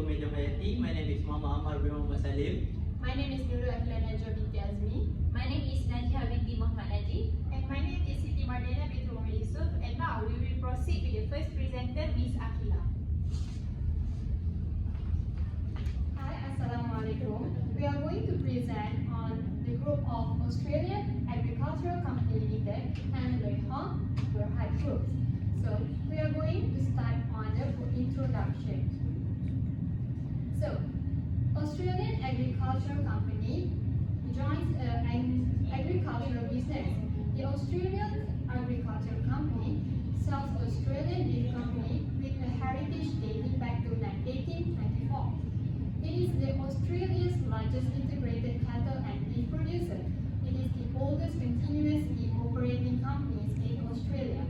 Media Hayati. My name is Muhammad Ammar bin Muhammad Salim. My name is Nurul Akhlana Binti Azmi. My name is Najha binti Muhammad Najib. And my name is Siti Madena binti Umar Yusuf. And now we will proceed with the first presenter, Miss Akila. Hi, Assalamualaikum. We are going to present on the group of Australian Agricultural Company Limited and Loy Hong Berhad Group. So we are going to start on the introduction. So, Australian Agricultural Company joins an agricultural business. The Australian Agricultural Company sells Australian Beef Company with a heritage dating back to 1824. It is the Australia's largest integrated cattle and beef producer. It is the oldest continuously operating company in Australia,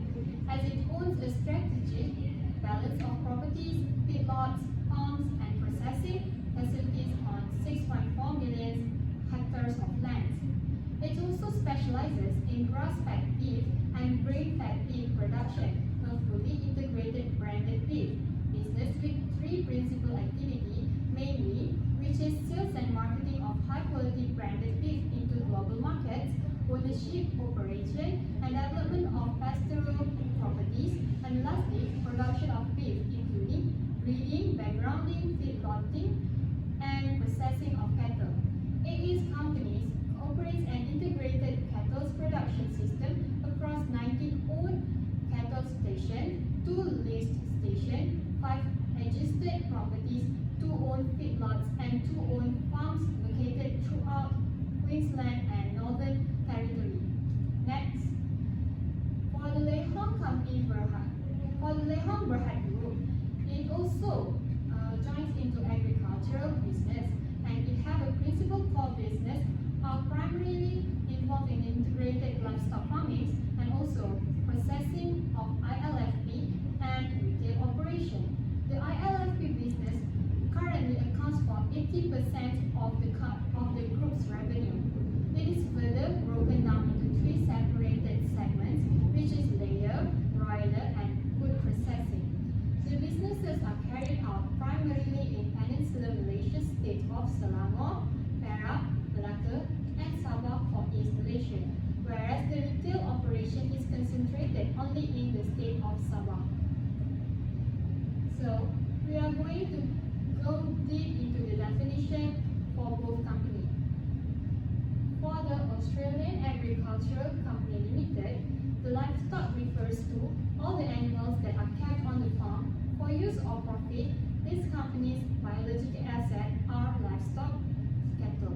as it owns a strategic balance of properties, feedlots, farms, and processing facilities on 6.4 million hectares of land. It also specializes in grass-fed beef and grain-fed beef production, a fully integrated branded beef business with three principal activities, mainly, which is sales and marketing of high-quality branded beef into global markets, ownership, operation, and development of pastoral properties, and lastly, production of beef, including breeding, backgrounding, feedlotting, and processing of cattle. AE's companies operates an integrated cattle production system across 19 owned cattle stations, 2 leased stations, 5 registered properties, 2 owned feedlots, and 2 owned farms located throughout Queensland and Northern Territory. Next, for the Loy Hong Company Berhad. For the Loy Hong Berhad Group, it also joins into agricultural business, and it have a principal core business primarily involved in integrated livestock farming and also processing of ILFP and retail operation. The ILFP business currently accounts for 80% of the group's revenue. It is further broken down into 3 separated segments, which is layer, broiler, and food processing. The businesses are carried out primarily in Peninsular Malaysia state of Selangor, Perak, Melaka, and Sabah for installation, whereas the retail operation is concentrated only in the state of Sabah. So, we are going to go deep into the definition for both companies. For the Australian Agricultural Company Limited, the livestock refers to all the animals that are kept on the farm for use or profit. This company's biological assets are livestock cattle.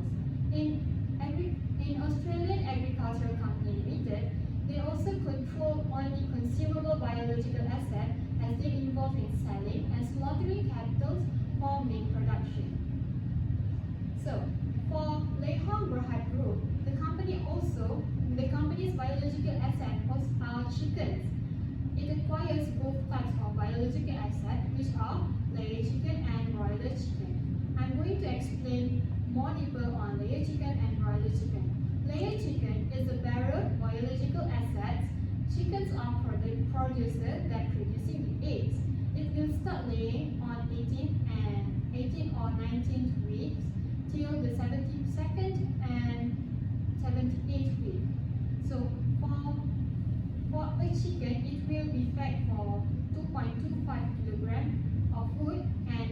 In Australian Agricultural Company Limited, they also control only consumable biological assets as they involve in selling and slaughtering cattle for meat production. So, for Loy Hong Berhad Group, the company's biological assets are chickens. It acquires both types of biological assets, which are layer chicken and broiler chicken. I'm going to explain more deeper on layer chicken and broiler chicken. Layer chicken is a bearer biological assets. Chickens are producers that producing the eggs. It will start laying on 18 or 19th weeks till the 72nd and 78th week. So for a chicken, it will be fed for 2.25 kg of food, and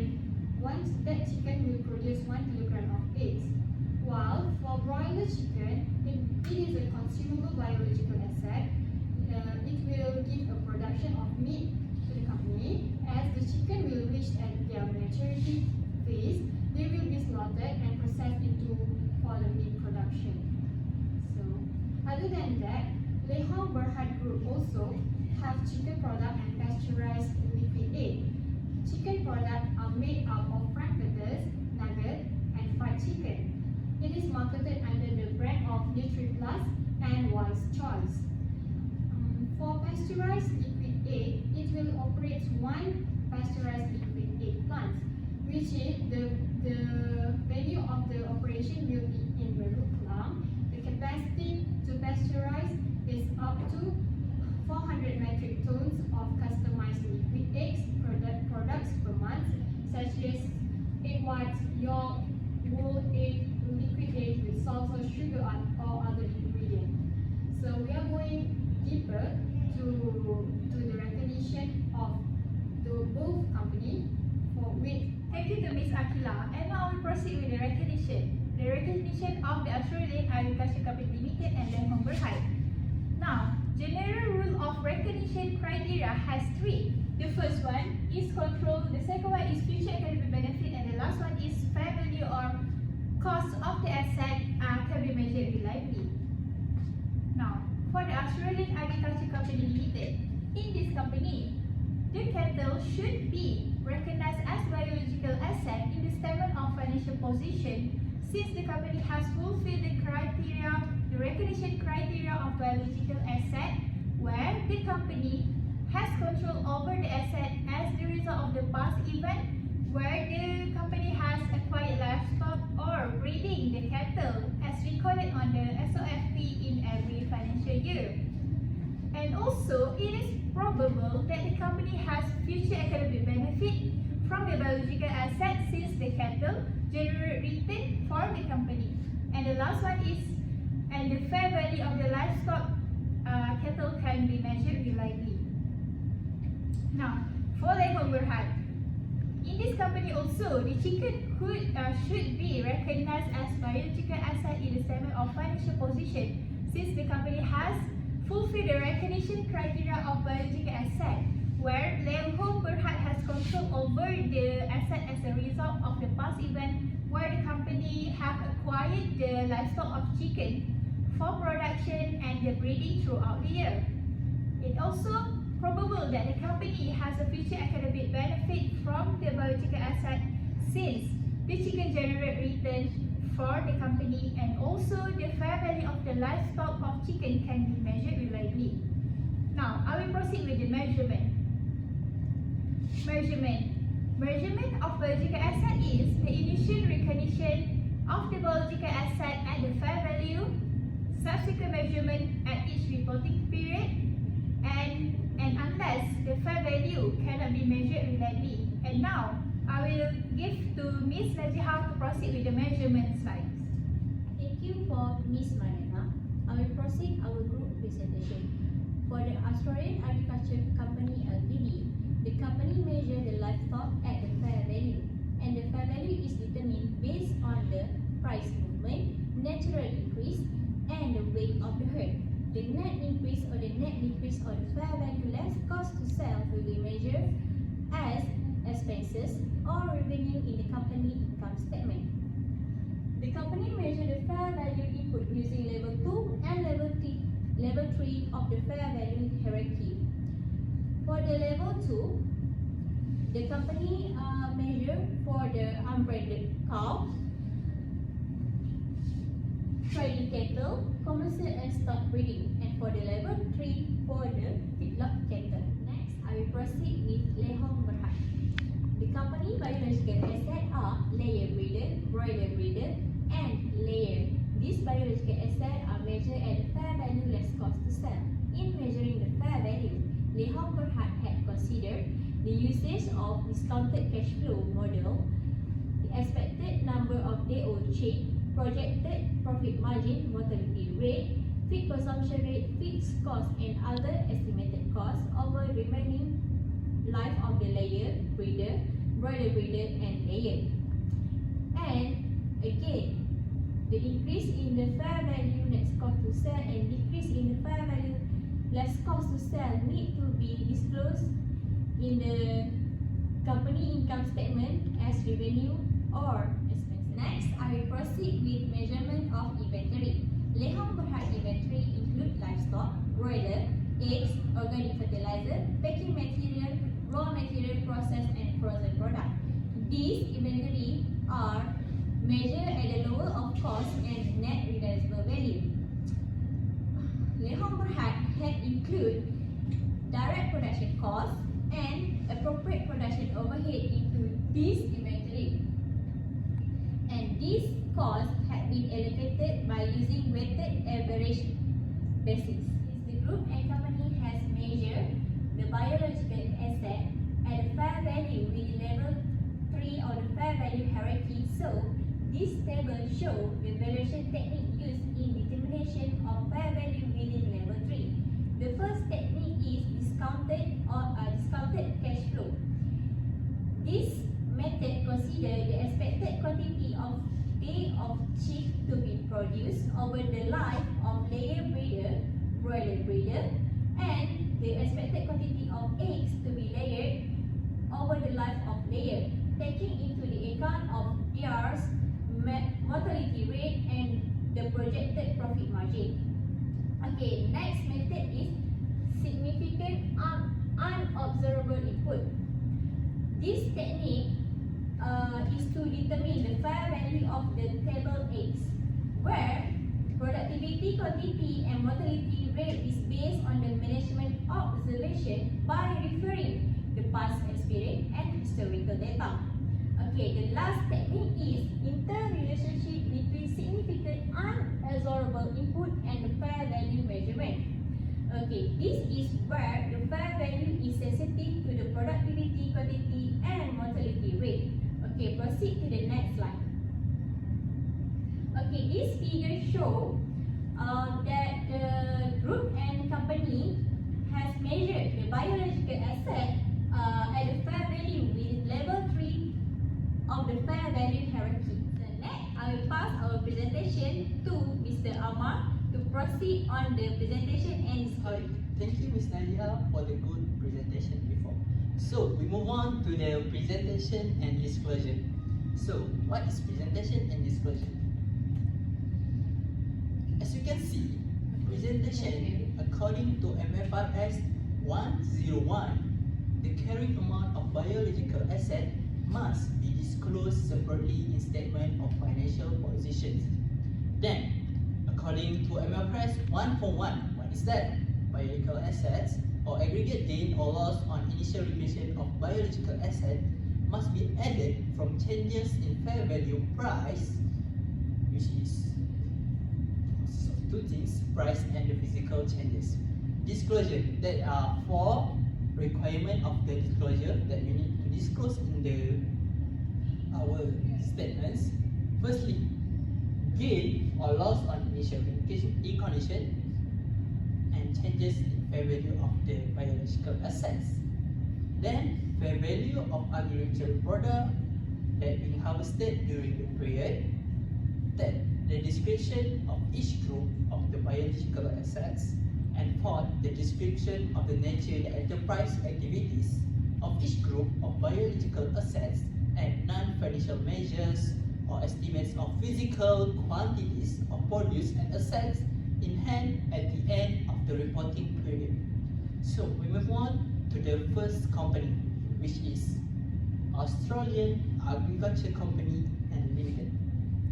once that chicken will produce 1 kg of eggs. While for broiler chicken, it is a consumable biological asset. It will give a production of meat to the company. As the chicken will reach at their maturity phase, they will be slaughtered and processed for the meat production. So, other than that, Loy Hong Berhad Group also have chicken product and pasteurized liquid egg. Chicken products are made up of frankfurters, nugget, and fried chicken. It is marketed under the brand of NutriPlus and Wise Choice. For pasteurized liquid egg, it will operate 1 pasteurized liquid egg plant, which is the venue of the operation will be in Beruk Kelang. The capacity to pasteurize is up to 400 metric tons of customized liquid eggs products per month, such as what your wool, egg, liquid egg with salt or sugar or other ingredients. So we are going deeper to the recognition of the both company with. Thank you to Ms. Akila. And now we proceed with the recognition. The recognition of the Australian Agriculture Company Limited and Lehong Berhad. Now, general rule of recognition criteria has three. The first one is control, the second one is future economic benefit, and the last one is fair value or cost of the asset can be measured reliably. Now, for the Australian Agriculture Company Limited, in this company, the cattle should be recognized as biological asset in the statement of financial position since the company has fulfilled the criteria, the recognition criteria of biological asset, where the company has control over the asset as the result of the past event, where the company has acquired livestock or breeding the cattle as recorded on the SOFP in every financial year. And also, it is probable that the company has future economic benefit from the biological asset since the cattle generate return for the company. And the last one is, and the fair value of the livestock cattle can be measured reliably. Now, for Lehong Berhad, in this company also, the chicken should be recognized as biological asset in the statement of financial position since the company has fulfilled the recognition criteria of biological asset, where Lehong Berhad has control over the asset as a result of the past event where the company have acquired the livestock of chicken for production and the breeding throughout the year. It also probable that the company has a future economic benefit from the biological asset since the chicken generate return for the company, and also the fair value of the livestock of chicken can be measured reliably. Now, I will proceed with the measurement. Measurement of biological asset is the initial recognition of the biological asset at the fair value, subsequent measurement at each reporting period, and unless the fair value cannot be measured reliably. And now, I will give to Ms. Najihah to proceed with the measurement slides. Thank you for Ms. Mariana. I will proceed our group presentation. For the Australian Agriculture Company Ltd, the company measures the livestock at the fair value, and the fair value is determined based on the price movement, natural increase, and the weight of the herd. The net increase or the net decrease of the fair value less cost to sell will be measured as expenses or revenue in the company income statement. The company measures the fair value input using level 2 and level 3 of the fair value hierarchy. For the level 2, the company measure for the unbred cows, trading cattle, commercial and stock breeding, and for the level 3 for the feedlot cattle. Next, I will proceed with Lehong Berhad. The company biological assets are layer breeder, broiler breeder, and layer. These biological assets are measured at the fair value less cost to sell. In measuring the fair value, Lehong Berhad had considered the usage of discounted cash flow model, the expected number of day old chick, projected profit margin, mortality rate, feed consumption rate, fixed cost, and other estimated costs over the remaining life of the layer, breeder, broiler breeder, and layer. And again, the increase in the fair value net cost to sell and decrease in the fair value less cost to sell need to be disclosed in the company income statement as revenue or expense. Next, I will proceed with measurement of inventory. Lehong Berhad inventory include livestock, broiler, eggs, organic fertilizer, packing material, raw material, processed and frozen product. These inventory are measured at the lower of cost and net realizable value. Lehong Berhad had include direct production costs and appropriate production overhead into this inventory. And these costs had been allocated by using weighted average basis. The group and company has measured the biological asset at a fair value with level 3 of the fair value hierarchy So, this table shows the valuation technique used in determination of fair value within level 3. The first technique is discounted cash flow. This method considers the expected quantity of day of chick to be produced over the life of layer breeder, broiler breeder, and the expected quantity of eggs to be layered over the life of layer, taking into the account of their mortality rate and the projected profit margin. Okay, next method is significant unobservable input. This technique is to determine the fair value of the table eggs, where productivity, quantity, and mortality rate is based on the management observation by referring the past experience and historical data. Okay, the last technique is interrelationship between significant unobservable input and the fair value measurement. Okay, this is where the fair value is sensitive to the productivity, quantity, and mortality rate. Okay, proceed to the next slide. Okay, this figure shows that the group and company has measured the biological asset at the fair value with level 3 of the fair value hierarchy. So next, I will pass our presentation to Mr. Amar to proceed on the presentation and disclosure. Thank you, Ms. Nadia, for the good presentation before. So we move on to the presentation and disclosure. So what is presentation and disclosure? As you can see, presentation according to MFRS 101, the carrying amount of biological asset must be disclosed separately in statement of financial positions. Then, according to MFRS 141, what is that? Biological assets or aggregate gain or loss on initial recognition of biological asset must be added from changes in fair value price, which is two things, price and the physical changes. Disclosure, there are 4 requirements of the disclosure that you need to disclose in our statements. Firstly, gain or loss on initial recognition and changes in fair value of the biological assets. Then, fair value of agricultural product that being harvested during the period. Then, the description of each group of the biological assets. And 4th, the description of the nature of the enterprise activities of each group of biological assets and non-financial measures or estimates of physical quantities of produce and assets in hand at the end of the reporting period. So we move on to the first company, which is Australian Agriculture Company and Limited.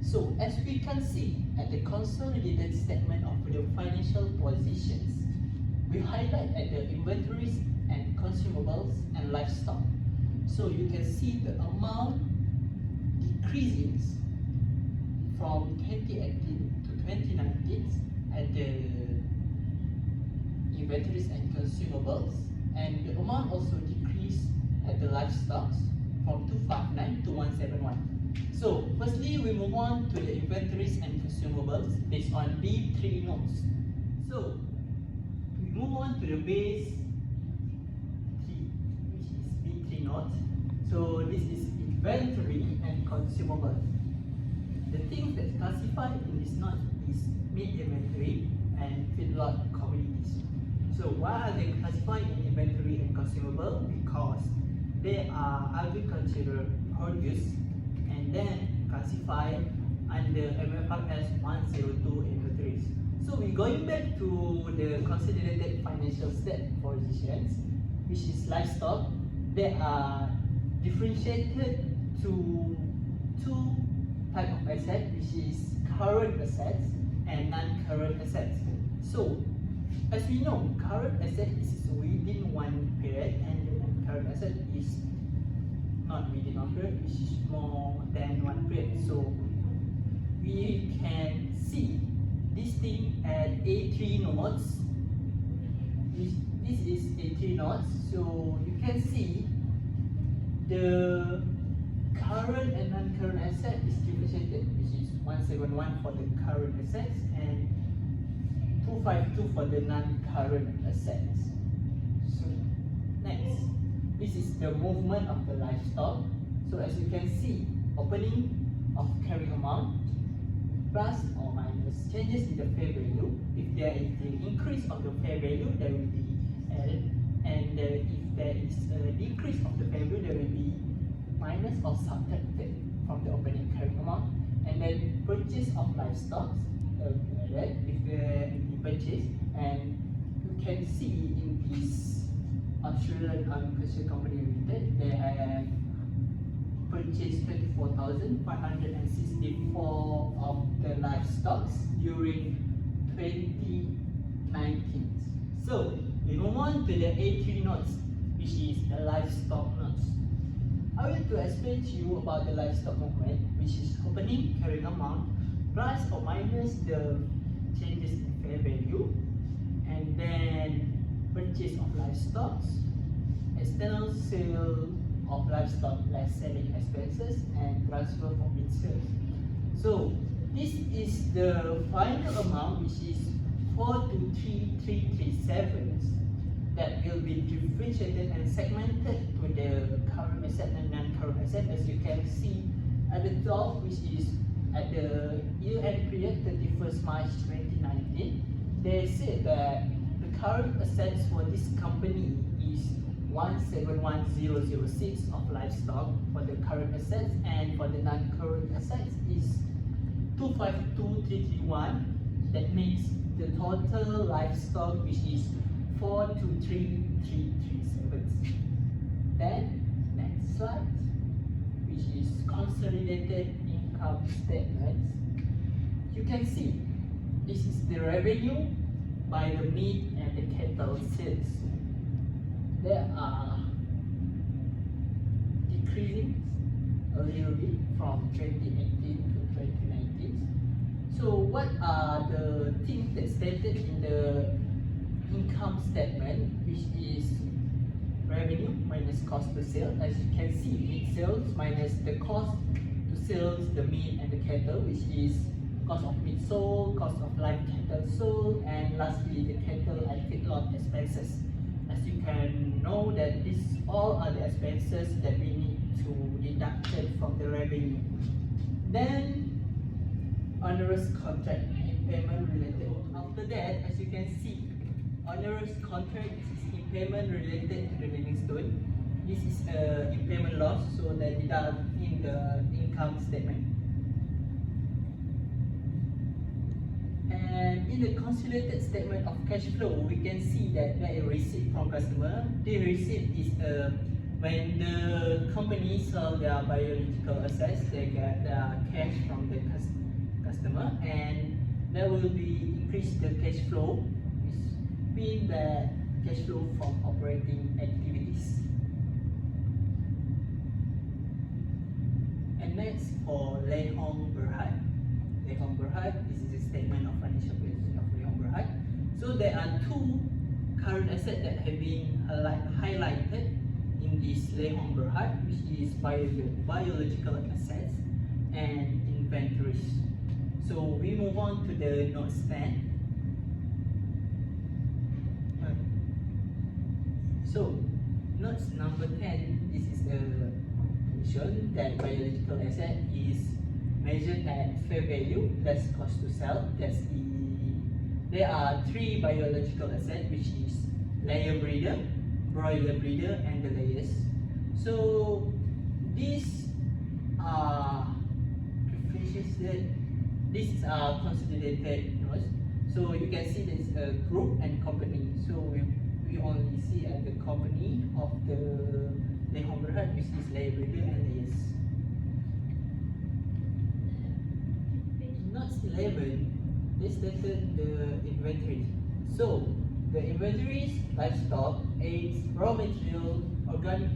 So as we can see at the consolidated statement of the financial positions, we highlight at the inventories and consumables and livestock. So you can see the amount decreasing from 2018 to 2019 at the inventories and consumables, and the amount also decreased at the livestock from 259 to 171. So firstly, we move on to the inventories and consumables based on B3 notes. So we move on to the base T, which is B3 note. So this is inventory and consumable. The things that's classified in this note is meat inventory and feedlot commodities. So why are they classified in inventory and consumable? Because they are agricultural produce and then classified under MFRS 102 inventories. So we're going back to the consolidated financial state positions, which is livestock. They are differentiated to 2 types of assets, which is current assets and non-current assets. So as we know, current asset is within one period and the non-current asset is not within one period, which is more than one period. So we can see this thing at A3 notes. This is A3 notes. So you can see the current current and non-current asset is differentiated, which is 171 for the current assets and 252 for the non-current assets. So next, this is the movement of the livestock. So as you can see, opening of carrying amount plus or minus changes in the fair value. If there is the increase of the fair value, there will be L, and if there is a decrease of the fair value, there will be minus or subtracted from the opening carrying amount. And then purchase of livestock, if there be purchase, and you can see in this Australian Agriculture Company Limited, they have purchased 24,564 of the livestock during 2019. So we move on to the A3 notes, which is the livestock notes. I will to explain to you about the livestock movement, which is opening carrying amount plus or minus the changes in fair value, and then purchase of livestock, external sale of livestock less selling expenses, and transfer from its sales. So this is the final amount, which is 423,337, that will be differentiated and segmented to the current asset and non-current asset. As you can see at the top, which is at the year-end period 31st March 2019, they said that the current assets for this company is 171,006 of livestock for the current assets, and for the non-current assets is 252,331. That makes the total livestock, which is 423,337. Then next slide, which is consolidated income statements. You can see this is the revenue by the meat and the cattle sales. They are decreasing a little bit from 2018 to 2019. So what are the things that stated in the income statement, which is revenue minus cost per sale? As you can see, meat sales minus the cost to sales the meat and the cattle, which is cost of meat sold, cost of live cattle sold, and lastly the cattle and feedlot expenses. As you can know that these all are the expenses that we need to deduct from the revenue. Then onerous contract impairment related. After that, as you can see, onerous contract is impairment related to the Livingstone. This is a impairment loss, so that deduct in the income statement. And in the consolidated statement of cash flow, we can see that there is a receipt from customer. The receipt is when the company sell their biological assets, they get their cash from the customer, and there will be increase the cash flow, which means the cash flow from operating activities. And next for Lê Hồng Berhad. Lê Hồng Berhad, this is a statement of financial position of Lê Hồng Berhad. So there are two current assets that have been highlighted in this Lê Hồng Berhad, which is biological assets and inventories. So we move on to the note 10. So notes number 10, this is the mention that biological asset is measured at fair value less cost to sell. There are three biological assets, which is layer breeder, broiler breeder, and the layers. So these are differentiated. These are consolidated notes. So you can see there's a group and company. So we only see at the company of the Lê Hồng Berhad, which is layer breeder and layers. In notes 11, they stated the inventory. So the inventories, livestock, eggs, raw material, organic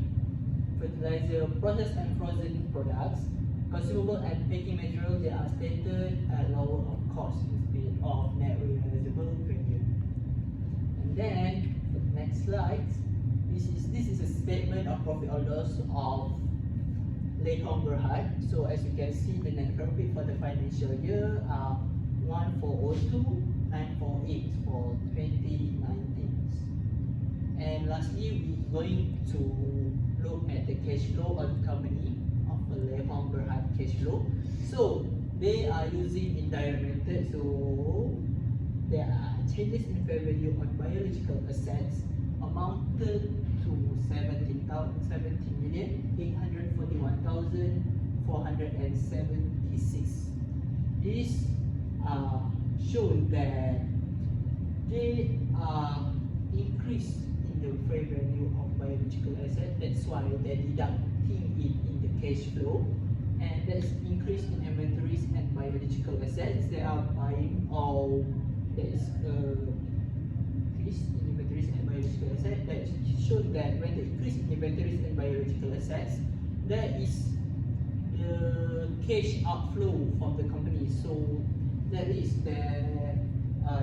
fertilizer, processed and frozen products, consumable and packing material, they are stated at lower of cost instead of net realizable value. And then for the next slide, this is a statement of profit or loss of Leh Hong Berhad. So as you can see, the net profit for the financial year are 1402 and 48 for 2019. And lastly, we're going to look at the cash flow of the company of the Leh Hong Berhad cash flow. So they are using indirect method. So there are changes in fair value on biological assets amounted to 17,841,476. This shown that they are increased in the fair value of biological asset. That's why they're deducting it in the cash flow. And there's increase in inventories and biological assets. They are buying or there's increase in inventories and biological assets. That shows that when the increase in inventories and biological assets, there is the cash outflow from the company. So that is the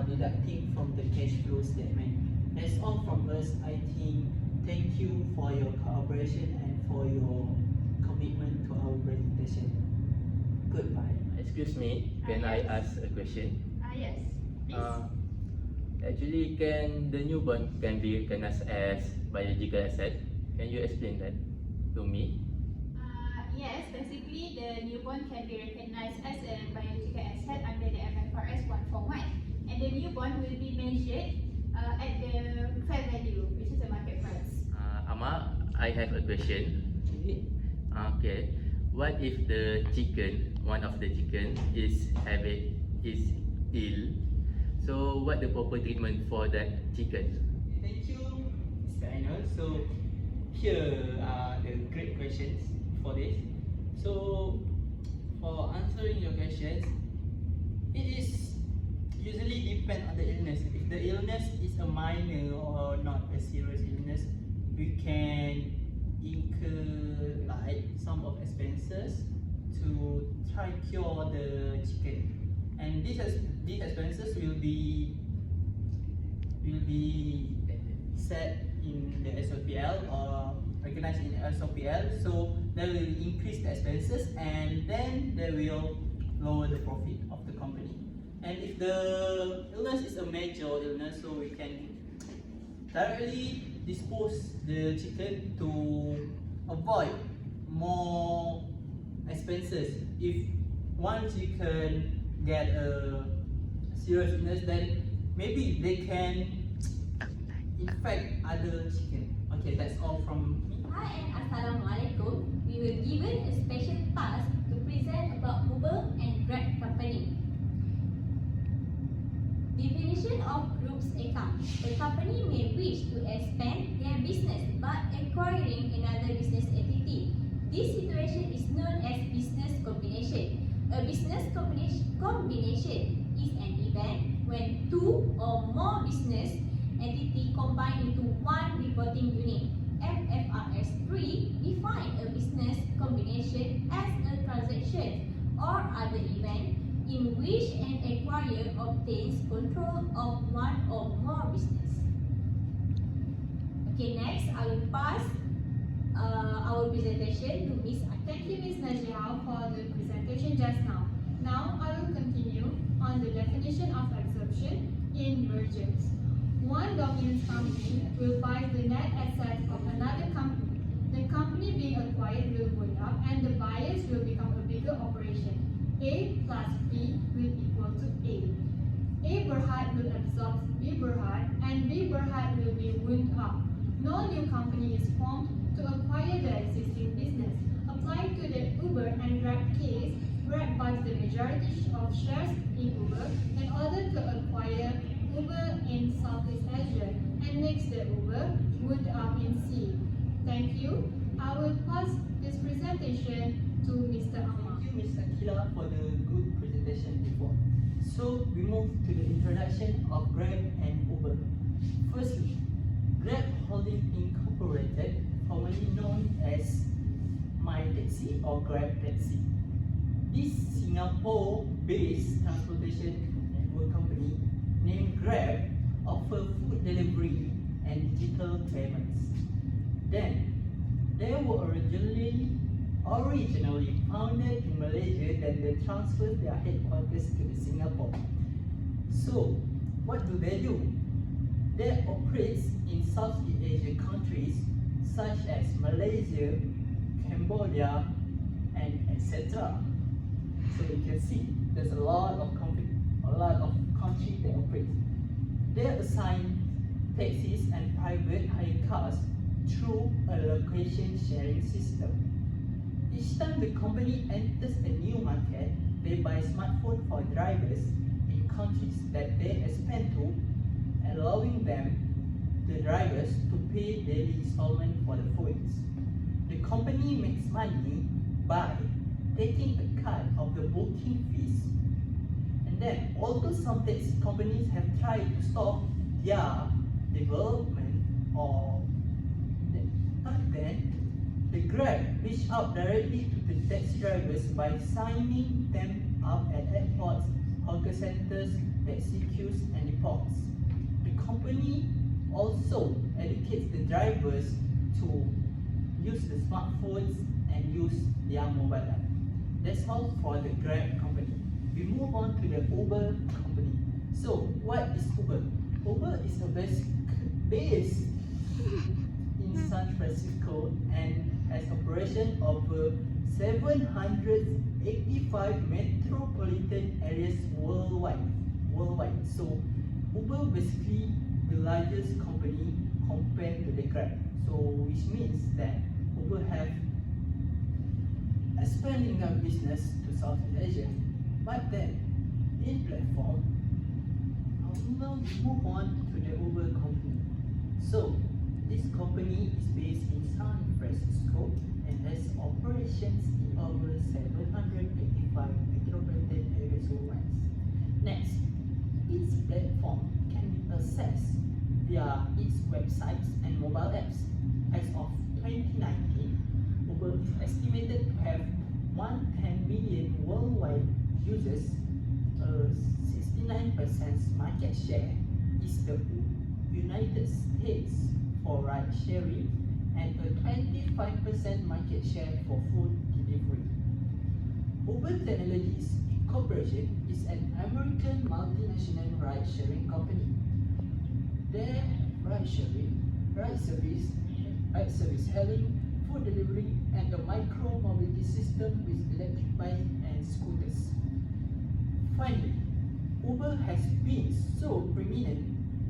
deducting from the cash flow statement. That's all from us. I think thank you for your cooperation and for your commitment to our presentation. Goodbye. Excuse me, can I ask a question? Yes, please. Actually, can the new bond can be recognized as biological asset? Can you explain that to me? Yes, basically the new bond can be recognized as a biological asset under the MFRS 141, and the new bond will be measured at the fair value, which is the market price. Amma, I have a question. Okay, what if the chicken, one of the chicken is ill? So what the proper treatment for that chicken? Thank you, Mr. Ainul. So here are the great questions for this. So for answering your questions, it is usually depend on the illness. If the illness is a minor or not a serious illness, we can incur like some of expenses to try cure the chicken. And these expenses will be set in the SOPL or recognized in SOPL. So they will increase the expenses and then they will lower the profit of the company. And if the illness is a major illness, so we can directly dispose the chicken to avoid more expenses. If one chicken get a serious illness, then maybe they can infect other chicken. Okay, that's all from me. Hi and Assalamualaikum. We were given a special task to present about Uber and Grab company. Definition of group's account. A company may wish to expand their business by acquiring another business entity. This situation is known as business combination. A business combination is an event when two or more business entities combine into one reporting unit. MFRS 3 define a business combination as a transaction or other event in which an acquirer obtains control of one or more business. Okay, next I will pass our presentation to Ms. Akhil. Thank you, Ms. Najia, for the presentation just now. Now I will continue on the definition of exemption in mergers. One dominant company will buy the net assets of another company. The company being acquired will go up and the buyers will become a bigger operation. A plus B will equal to A. A Berhad will absorb B Berhad and B Berhad will be wound up. No new company is formed to acquire the existing business. Applied to the Uber and Grab case, Grab buys the majority of shares in Uber in order to acquire Uber in Southeast Asia and makes the Uber wound up in C. Thank you. I will pass this presentation to Mr. Ammar. Thank you, Ms. Akila, for the good presentation before. So we move to the introduction of Grab and Uber. Firstly, Grab Holding Incorporated, formerly known as MyTaxi or Grab Taxi. This Singapore-based transportation network company named Grab offer food delivery and digital payments. Then, they were originally originally founded in Malaysia, then they transferred their headquarters to the Singapore. So, what do? They operate in Southeast Asia countries such as Malaysia, Cambodia, and etc. So you can see there's a lot of countries that operate. They assign taxis and private hire cars through a location sharing system. Each time the company enters a new market, they buy smartphones for drivers in countries that they expand to, allowing the drivers to pay daily installment for the phones. The company makes money by taking a cut of the booking fees. And then, although some taxi companies have tried to stop their development back then, the Grab reached out directly to the taxi drivers by signing them up at airports, hawker centers, taxi queues, and depots. The company also educates the drivers to use the smartphones and use their mobile app. That's all for the Grab company. We move on to the Uber company. So, what is Uber? Uber is based in San Francisco and has operation over 785 metropolitan areas worldwide. So, Uber basically the largest company compared to the Grab. So, which means that Uber have expanding their business to Southeast Asia. But then, in platform, I will now move on to the Uber company. So, this company is based in San Francisco and has operations in over 785 metropolitan areas worldwide. Next, its platform can be accessed via its websites and mobile apps. As of 2019, Uber is estimated to have 110 million worldwide users. 69% market share is the United States for ride sharing and a 25% market share for food delivery. Uber Technologies Incorporated is an American multinational ride-sharing company. Their ride service, hailing, food delivery, and a micro-mobility system with electric bikes and scooters. Finally, Uber has been so prominent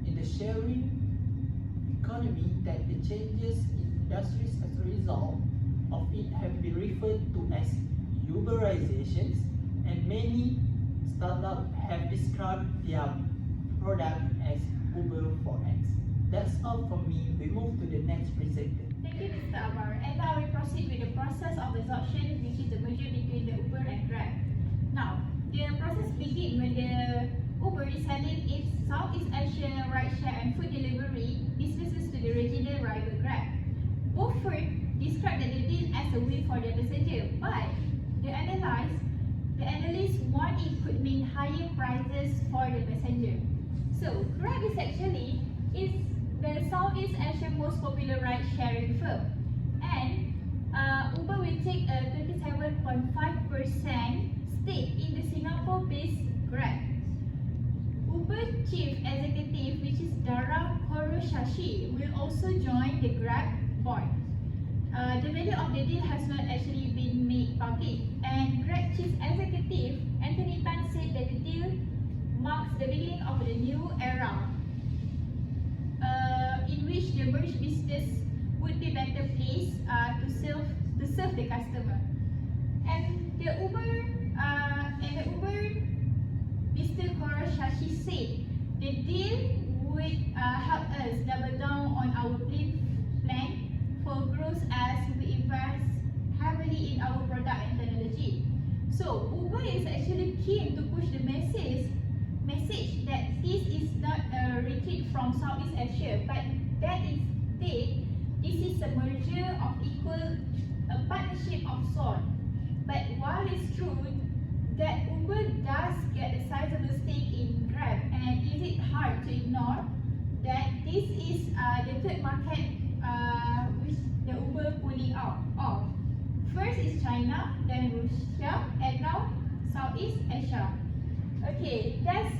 in the sharing economy that the changes in industries as a result of it have been referred to as Uberizations, and many startups have described their product as Uber for X. That's all from me. We move to the next presenter. Thank you, Mr. Amar. And now we proceed with the process of absorption, which is the merger between the Uber and Grab. Now, the process begins when the Uber is selling its Southeast Asian rideshare and food delivery businesses to the regional rival Grab. Both firms describe the deal as a win for their passenger, but the analysts warn it could mean higher prices for the passenger. So, Grab is actually the Southeast Asian most popular ride-sharing firm, and Uber will take a 27.5% stake in the Singapore-based Grab. Uber chief executive, which is Dara Khoroshashi, will also join the Grab board. The value of the deal has not actually been made public, and Grab chief executive Anthony Tan said that the deal marks the beginning of a new era in which the merged business would be better placed to serve the customer. And the Uber Mr. Khoroshashi said the deal would help us double down on our plan for growth as we invest heavily in our product and technology. So Uber is actually keen to push the message that this is not a retreat from Southeast Asia, but that instead this is a merger of a partnership of sorts. But while it's true that Uber does get a sizable stake in Grab, and is it hard to ignore that this is the third market which the Uber pulling out of. First is China, then Russia, and now Southeast Asia. Okay, that's